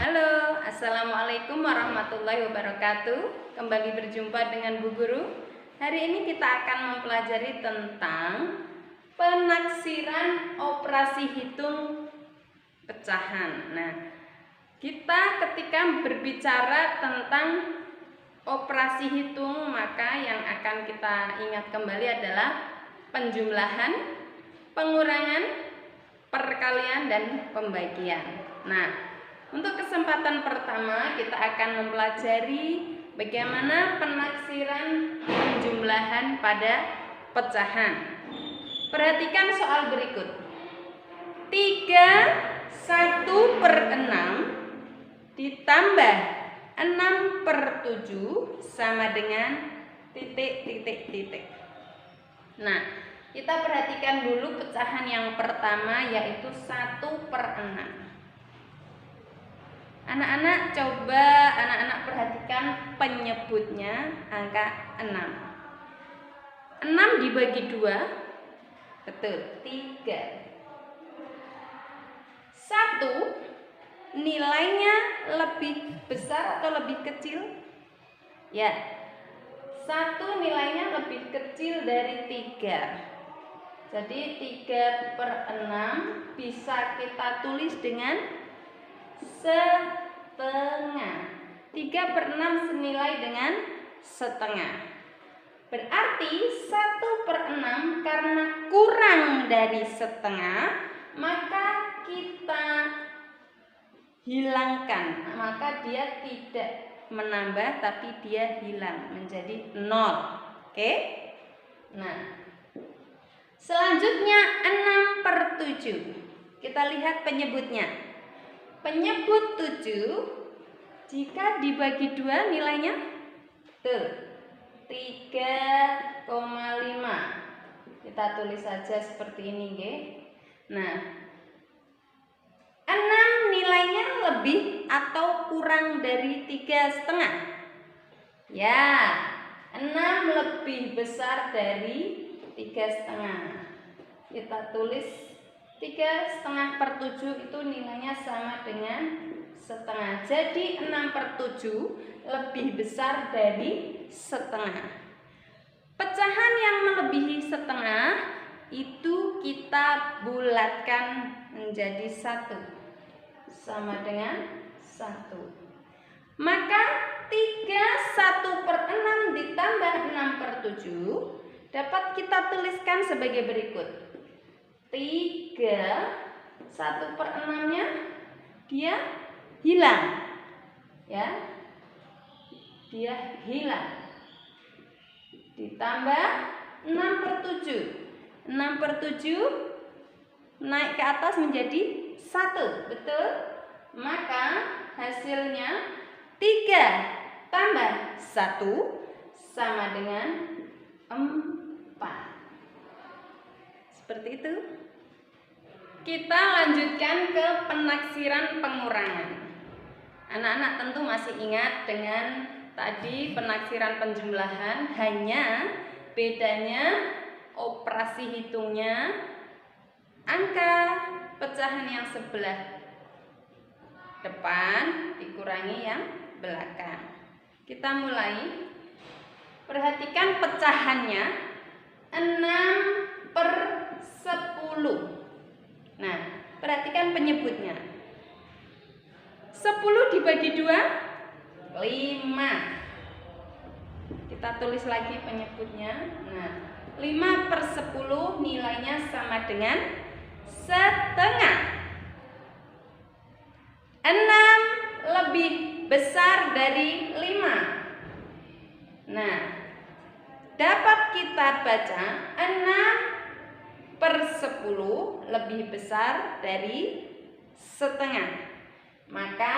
Halo, assalamualaikum warahmatullahi wabarakatuh. Kembali berjumpa dengan Bu Guru. Hari ini kita akan mempelajari tentang penaksiran operasi hitung pecahan. Nah, kita ketika berbicara tentang operasi hitung, maka yang akan kita ingat kembali adalah penjumlahan, pengurangan, perkalian, dan pembagian. Nah, untuk kesempatan pertama kita akan mempelajari bagaimana penaksiran penjumlahan pada pecahan. Perhatikan soal berikut. 1/6 ditambah 6/7 sama dengan titik. Nah, kita perhatikan dulu pecahan yang pertama, yaitu 1/6. Anak-anak perhatikan penyebutnya angka 6. 6 dibagi 2, betul, 3. 1 nilainya lebih besar atau lebih kecil? Ya, 1 nilainya lebih kecil dari 3. Jadi 3/6 bisa kita tulis dengan setengah. 3/6 senilai dengan setengah. Berarti 1/6 karena kurang dari setengah, maka kita hilangkan. Maka dia tidak menambah, tapi dia hilang menjadi 0. Oke? Nah, selanjutnya 6/7. Kita lihat penyebutnya. Penyebut 7 jika dibagi 2 nilainya tuh 3,5. Kita tulis saja seperti ini, nggih. Nah, 6 nilainya lebih atau kurang dari 3,5? Ya, 6 lebih besar dari 3,5. Kita tulis 3,5/7 itu nilainya sama dengan setengah. Jadi 6/7 lebih besar dari setengah. Pecahan yang melebihi setengah itu kita bulatkan menjadi 1 sama dengan 1. Maka 1/6 ditambah 6/7 dapat kita tuliskan sebagai berikut. 1/6-nya dia hilang, ya, dia hilang. Ditambah 6/7, 6/7 naik ke atas menjadi 1, betul? Maka hasilnya 3 tambah 1 sama dengan 4. Seperti itu. Kita lanjutkan ke penaksiran pengurangan. Anak-anak tentu masih ingat dengan tadi penaksiran penjumlahan, hanya bedanya operasi hitungnya angka pecahan yang sebelah depan dikurangi yang belakang. Kita mulai. Perhatikan pecahannya 6/10. Nah, perhatikan penyebutnya. 10 dibagi 2, 5. Kita tulis lagi penyebutnya. Nah, 5/10 nilainya sama dengan setengah. 6 lebih besar dari 5. Nah, dapat kita baca 6/10 lebih besar dari setengah. Maka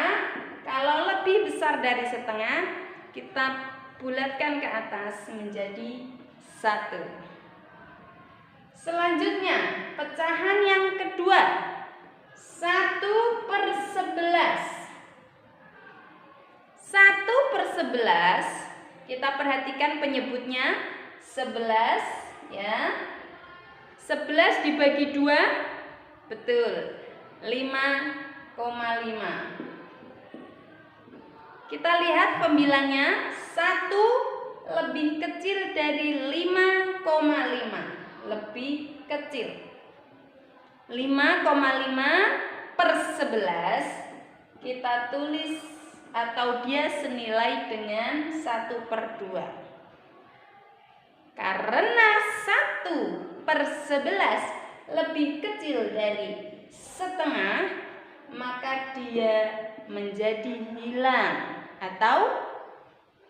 kalau lebih besar dari setengah, kita bulatkan ke atas menjadi 1. Selanjutnya, pecahan yang kedua, 1/11. 1/11, kita perhatikan penyebutnya 11, ya. 11 dibagi 2, betul, 5,5. Kita lihat pembilangnya 1 lebih kecil dari 5,5. Lebih kecil. 5,5 per 11 kita tulis atau dia senilai dengan 1/2. Karena 1 per 11 lebih kecil dari setengah, maka dia menjadi hilang atau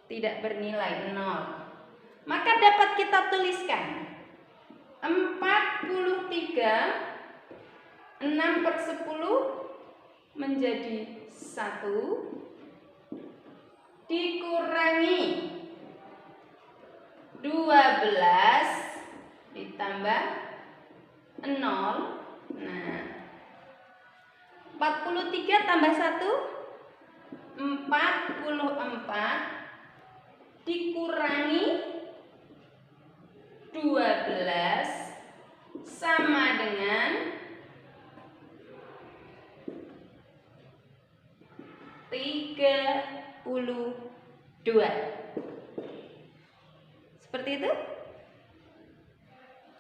tidak bernilai 0. Maka dapat kita tuliskan 43 6 per 10 menjadi 1 dikurangi 12 ditambah 0. Nah, 43 tambah 1 44 dikurangi 12 sama dengan 32. Seperti itu.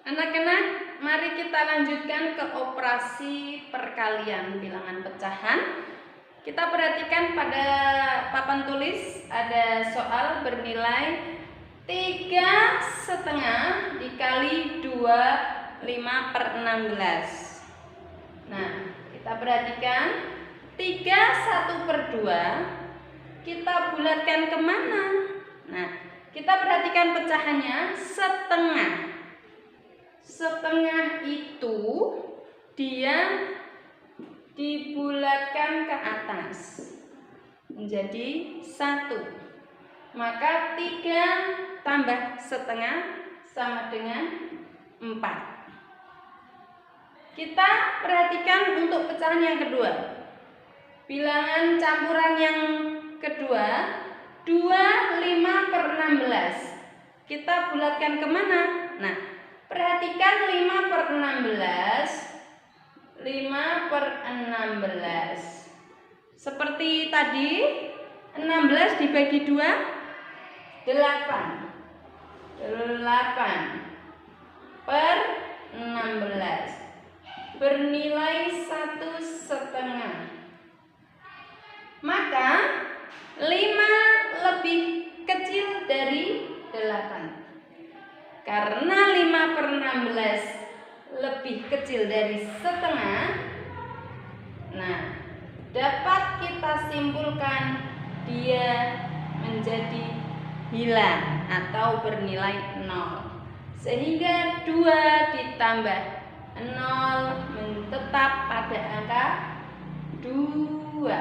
Anak-anak, mari kita lanjutkan ke operasi perkalian bilangan pecahan. Kita perhatikan pada papan tulis ada soal bernilai 3,5 dikali 2, 5 per 16. Nah, kita perhatikan 3 1/2 kita bulatkan kemana? Nah, kita perhatikan pecahannya setengah. Setengah itu dia dibulatkan ke atas menjadi 1. Maka 3 tambah setengah sama dengan 4. Kita perhatikan untuk pecahan yang kedua. Bilangan campuran yang kedua 2, 5 per 16. Kita bulatkan kemana? Nah, perhatikan 5 per 16. 5 per 16. Seperti tadi 16 dibagi 2 8. 8 per 16 bernilai 1,5. Maka 5 lebih kecil dari 8. Karena 5 per 16 lebih kecil dari setengah, nah, dapat kita simpulkan dia menjadi hilang atau bernilai 0. Sehingga 2 ditambah 0 tetap pada angka 2.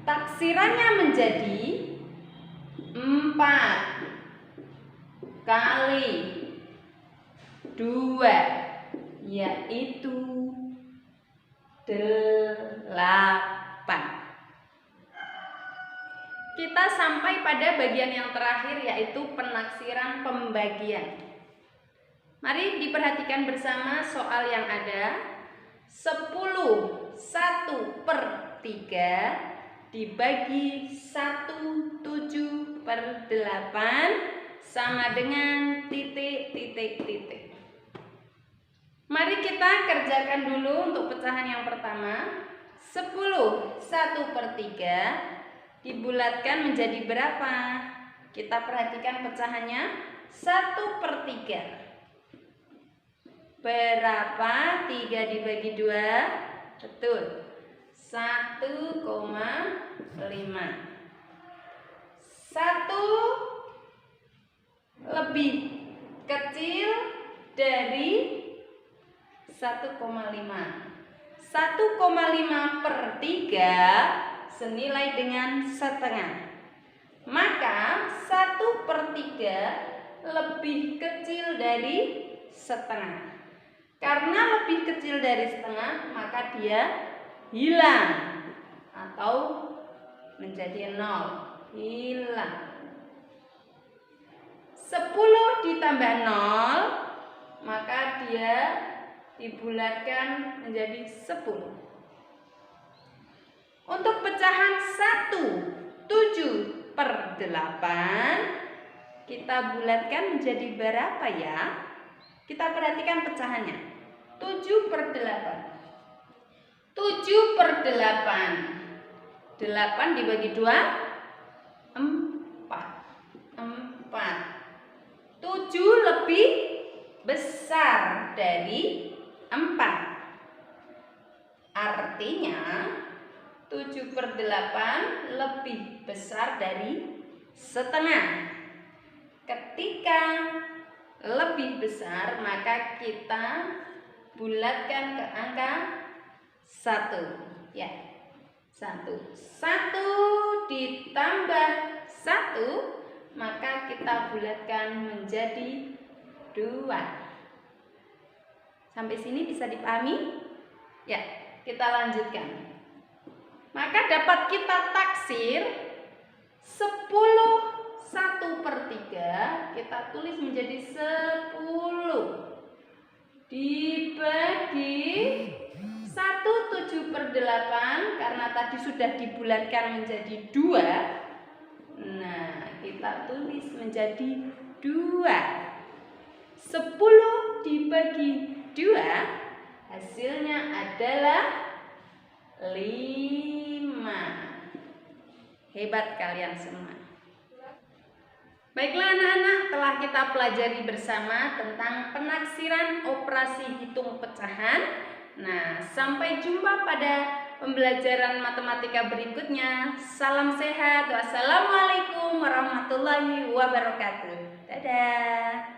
Taksirannya menjadi 4 kali 2, yaitu 8. Kita sampai pada bagian yang terakhir, yaitu penaksiran pembagian. Mari diperhatikan bersama soal yang ada. 10 1/3 dibagi 1/7 per 8 sama dengan titik. Mari kita kerjakan dulu untuk pecahan yang pertama. 10 1/3 dibulatkan menjadi berapa? Kita perhatikan pecahannya 1/3. Berapa 3 dibagi 2? Betul, 1,5. 1 lebih kecil dari 1,5. 1,5/3 senilai dengan setengah. Maka 1/3 lebih kecil dari setengah. Karena lebih kecil dari setengah, maka dia hilang atau menjadi 0. Hilang. 10 ditambah 0, maka dia dibulatkan menjadi 10. Untuk pecahan 1, 7/8 kita bulatkan menjadi berapa ya? Kita perhatikan pecahannya. 7/8. 7/8. 8 dibagi 2, 4. 7 lebih besar dari 4. Artinya 7/8 lebih besar dari setengah. Ketika lebih besar maka kita bulatkan ke angka 1 ya. 1 ditambah 1 maka kita bulatkan menjadi 2. Sampai sini bisa dipahami? Ya, kita lanjutkan. Maka dapat kita taksir 10 1/3 kita tulis menjadi 10 dibagi 1 7/8 karena tadi sudah dibulatkan menjadi 2. Nah, kita tulis menjadi 2. 10 dibagi 2 hasilnya adalah 5. Hebat kalian semua. Baiklah anak-anak, telah kita pelajari bersama tentang penaksiran operasi hitung pecahan. Nah, sampai jumpa pada pembelajaran matematika berikutnya. Salam sehat. Wassalamualaikum warahmatullahi wabarakatuh. Dadah.